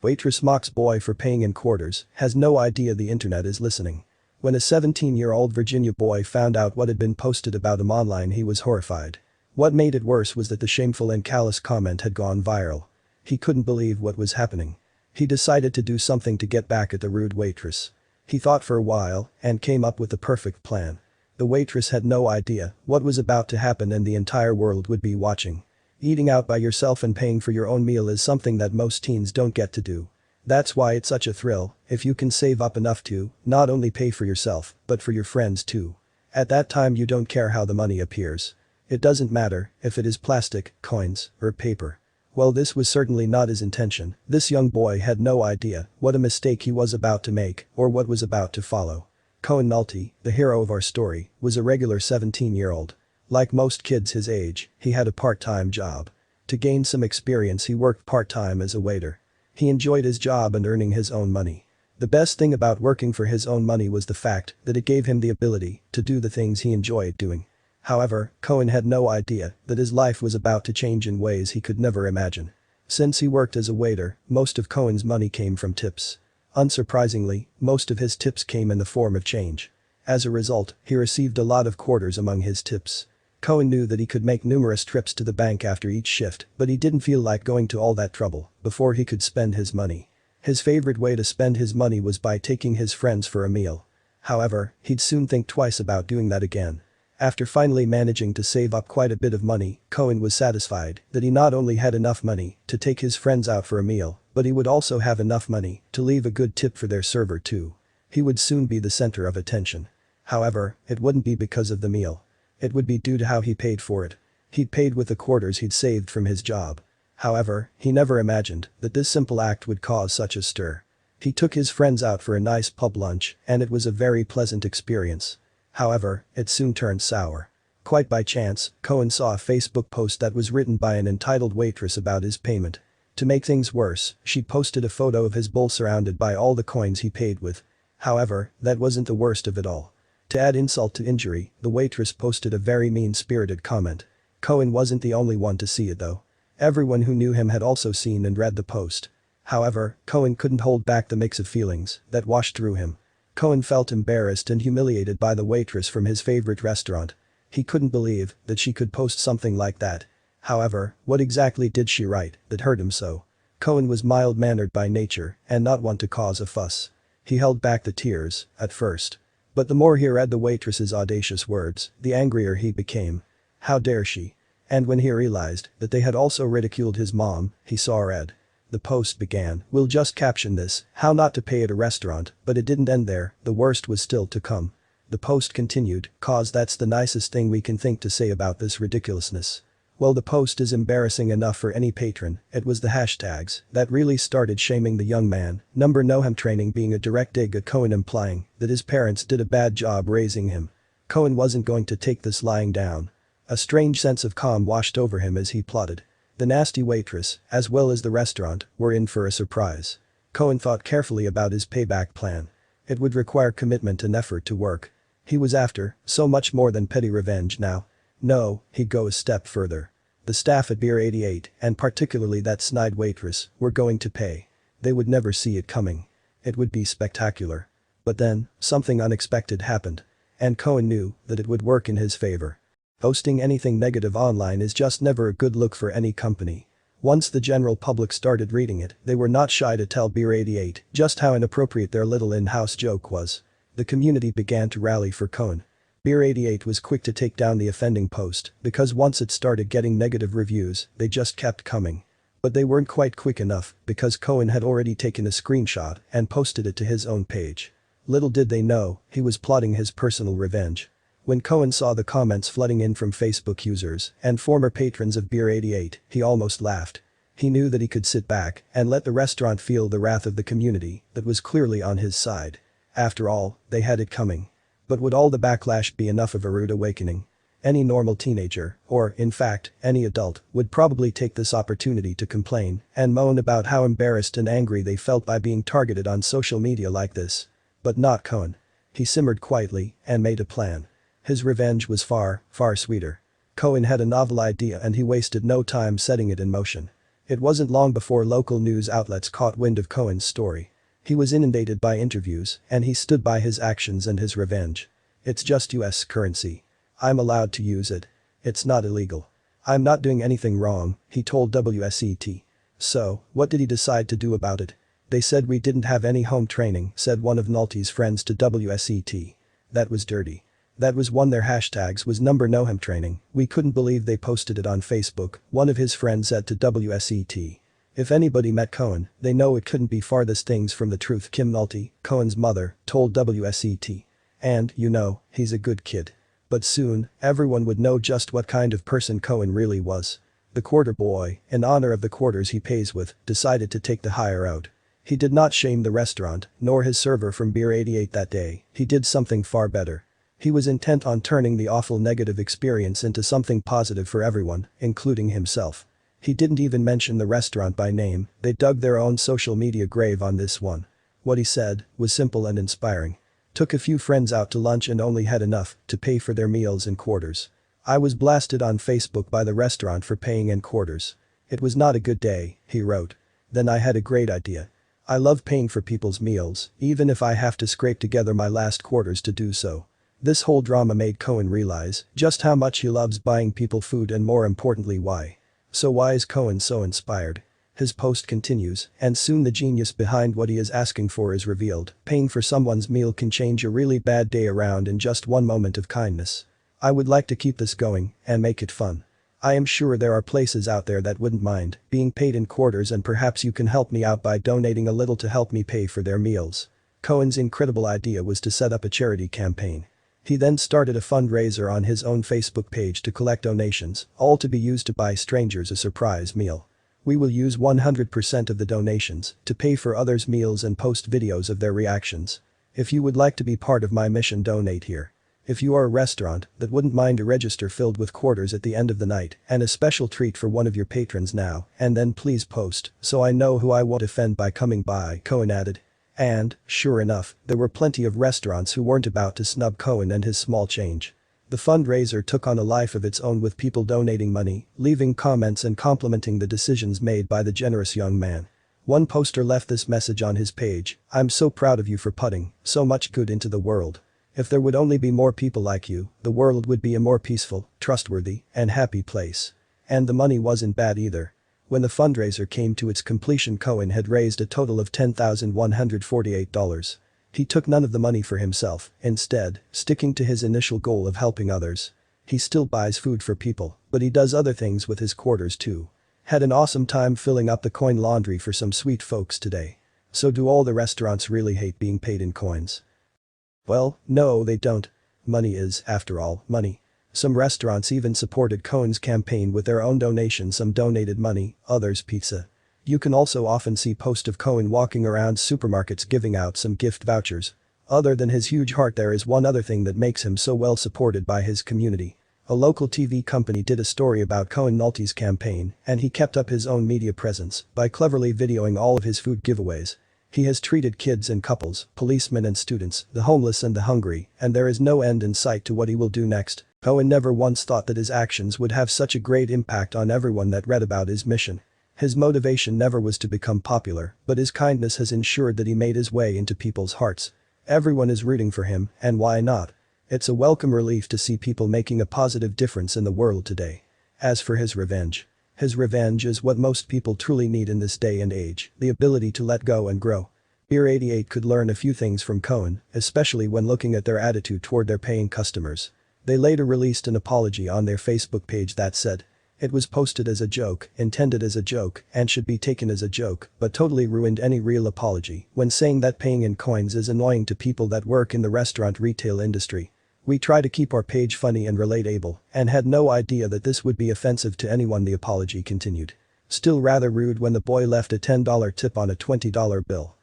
Waitress mocks boy for paying in quarters, has no idea the internet is listening. When a 17-year-old Virginia boy found out what had been posted about him online, he was horrified. What made it worse was that the shameful and callous comment had gone viral. He couldn't believe what was happening. He decided to do something to get back at the rude waitress. He thought for a while and came up with the perfect plan. The waitress had no idea what was about to happen, and the entire world would be watching. Eating out by yourself and paying for your own meal is something that most teens don't get to do. That's why it's such a thrill if you can save up enough to not only pay for yourself but for your friends too. At that time you don't care how the money appears. It doesn't matter if it is plastic, coins, or paper. Well, this was certainly not his intention. This young boy had no idea what a mistake he was about to make or what was about to follow. Cohen Nolte, the hero of our story, was a regular 17-year-old. Like most kids his age, he had a part-time job. To gain some experience he worked part-time as a waiter. He enjoyed his job and earning his own money. The best thing about working for his own money was the fact that it gave him the ability to do the things he enjoyed doing. However, Cohen had no idea that his life was about to change in ways he could never imagine. Since he worked as a waiter, most of Cohen's money came from tips. Unsurprisingly, most of his tips came in the form of change. As a result, he received a lot of quarters among his tips. Cohen knew that he could make numerous trips to the bank after each shift, but he didn't feel like going to all that trouble before he could spend his money. His favorite way to spend his money was by taking his friends for a meal. However, he'd soon think twice about doing that again. After finally managing to save up quite a bit of money, Cohen was satisfied that he not only had enough money to take his friends out for a meal, but he would also have enough money to leave a good tip for their server too. He would soon be the center of attention. However, it wouldn't be because of the meal. It would be due to how he paid for it. He'd paid with the quarters he'd saved from his job. However, he never imagined that this simple act would cause such a stir. He took his friends out for a nice pub lunch, and it was a very pleasant experience. However, it soon turned sour. Quite by chance, Cohen saw a Facebook post that was written by an entitled waitress about his payment. To make things worse, she posted a photo of his bowl surrounded by all the coins he paid with. However, that wasn't the worst of it all. To add insult to injury, the waitress posted a very mean-spirited comment. Cohen wasn't the only one to see it though. Everyone who knew him had also seen and read the post. However, Cohen couldn't hold back the mix of feelings that washed through him. Cohen felt embarrassed and humiliated by the waitress from his favorite restaurant. He couldn't believe that she could post something like that. However, what exactly did she write that hurt him so? Cohen was mild-mannered by nature and not one to cause a fuss. He held back the tears at first. But the more he read the waitress's audacious words, the angrier he became. How dare she? And when he realized that they had also ridiculed his mom, he saw red. The post began, "We'll just caption this, how not to pay at a restaurant," but it didn't end there, the worst was still to come. The post continued, "Cause that's the nicest thing we can think to say about this ridiculousness." Well, the post is embarrassing enough for any patron. It was the hashtags that really started shaming the young man. Number no him training being a direct dig at Cohen, implying that his parents did a bad job raising him. Cohen wasn't going to take this lying down. A strange sense of calm washed over him as he plotted. The nasty waitress, as well as the restaurant, were in for a surprise. Cohen thought carefully about his payback plan. It would require commitment and effort to work. He was after so much more than petty revenge now. No, he'd go a step further. The staff at Beer 88, and particularly that snide waitress, were going to pay. They would never see it coming. It would be spectacular. But then, something unexpected happened. And Cohen knew that it would work in his favor. Posting anything negative online is just never a good look for any company. Once the general public started reading it, they were not shy to tell Beer 88 just how inappropriate their little in-house joke was. The community began to rally for Cohen. Beer 88 was quick to take down the offending post because once it started getting negative reviews, they just kept coming. But they weren't quite quick enough because Cohen had already taken a screenshot and posted it to his own page. Little did they know, he was plotting his personal revenge. When Cohen saw the comments flooding in from Facebook users and former patrons of Beer 88, he almost laughed. He knew that he could sit back and let the restaurant feel the wrath of the community that was clearly on his side. After all, they had it coming. But would all the backlash be enough of a rude awakening? Any normal teenager, or, in fact, any adult, would probably take this opportunity to complain and moan about how embarrassed and angry they felt by being targeted on social media like this. But not Cohen. He simmered quietly and made a plan. His revenge was far, far sweeter. Cohen had a novel idea and he wasted no time setting it in motion. It wasn't long before local news outlets caught wind of Cohen's story. He was inundated by interviews, and he stood by his actions and his revenge. "It's just US currency. I'm allowed to use it. It's not illegal. I'm not doing anything wrong," he told WSET. So, what did he decide to do about it? "They said we didn't have any home training," said one of Nolte's friends to WSET. "That was dirty. That was one their hashtags was number no home training. We couldn't believe they posted it on Facebook," one of his friends said to WSET. If anybody met Cohen, they know it couldn't be farthest things from the truth, Kim Nolte, Cohen's mother, told WSET. "And, you know, he's a good kid. But soon, everyone would know just what kind of person Cohen really was." The quarter boy, in honor of the quarters he pays with, decided to take the higher out. He did not shame the restaurant, nor his server from Beer 88 that day. He did something far better. He was intent on turning the awful negative experience into something positive for everyone, including himself. He didn't even mention the restaurant by name. They dug their own social media grave on this one. What he said was simple and inspiring. "Took a few friends out to lunch and only had enough to pay for their meals and quarters. I was blasted on Facebook by the restaurant for paying in quarters. It was not a good day," he wrote. "Then I had a great idea. I love paying for people's meals, even if I have to scrape together my last quarters to do so." This whole drama made Cohen realize just how much he loves buying people food and, more importantly, why. So why is Cohen so inspired? His post continues, and soon the genius behind what he is asking for is revealed. "Paying for someone's meal can change a really bad day around in just one moment of kindness. I would like to keep this going and make it fun. I am sure there are places out there that wouldn't mind being paid in quarters, and perhaps you can help me out by donating a little to help me pay for their meals." Cohen's incredible idea was to set up a charity campaign. He then started a fundraiser on his own Facebook page to collect donations, all to be used to buy strangers a surprise meal. "We will use 100% of the donations to pay for others' meals and post videos of their reactions. If you would like to be part of my mission, donate here. If you are a restaurant that wouldn't mind a register filled with quarters at the end of the night and a special treat for one of your patrons now and then, please post so I know who I won't offend by coming by," Cohen added. And, sure enough, there were plenty of restaurants who weren't about to snub Cohen and his small change. The fundraiser took on a life of its own, with people donating money, leaving comments and complimenting the decisions made by the generous young man. One poster left this message on his page: "I'm so proud of you for putting so much good into the world. If there would only be more people like you, the world would be a more peaceful, trustworthy, and happy place." And the money wasn't bad either. When the fundraiser came to its completion, Cohen had raised a total of $10,148. He took none of the money for himself, instead, sticking to his initial goal of helping others. He still buys food for people, but he does other things with his quarters too. "Had an awesome time filling up the coin laundry for some sweet folks today." So do all the restaurants really hate being paid in coins? Well, no, they don't. Money is, after all, money. Some restaurants even supported Cohen's campaign with their own donations. Some donated money, others pizza. You can also often see posts of Cohen walking around supermarkets giving out some gift vouchers. Other than his huge heart, there is one other thing that makes him so well supported by his community. A local TV company did a story about Cohen Nolte's campaign, and he kept up his own media presence by cleverly videoing all of his food giveaways. He has treated kids and couples, policemen and students, the homeless and the hungry, and there is no end in sight to what he will do next. Cohen never once thought that his actions would have such a great impact on everyone that read about his mission. His motivation never was to become popular, but his kindness has ensured that he made his way into people's hearts. Everyone is rooting for him, and why not? It's a welcome relief to see people making a positive difference in the world today. As for his revenge is what most people truly need in this day and age: the ability to let go and grow. Beer 88 could learn a few things from Cohen, especially when looking at their attitude toward their paying customers. They later released an apology on their Facebook page that said, "It was posted as a joke, intended as a joke, and should be taken as a joke, but totally ruined any real apology when saying that paying in coins is annoying to people that work in the restaurant retail industry. We try to keep our page funny and relatable, and had no idea that this would be offensive to anyone," the apology continued. "Still rather rude when the boy left a $10 tip on a $20 bill.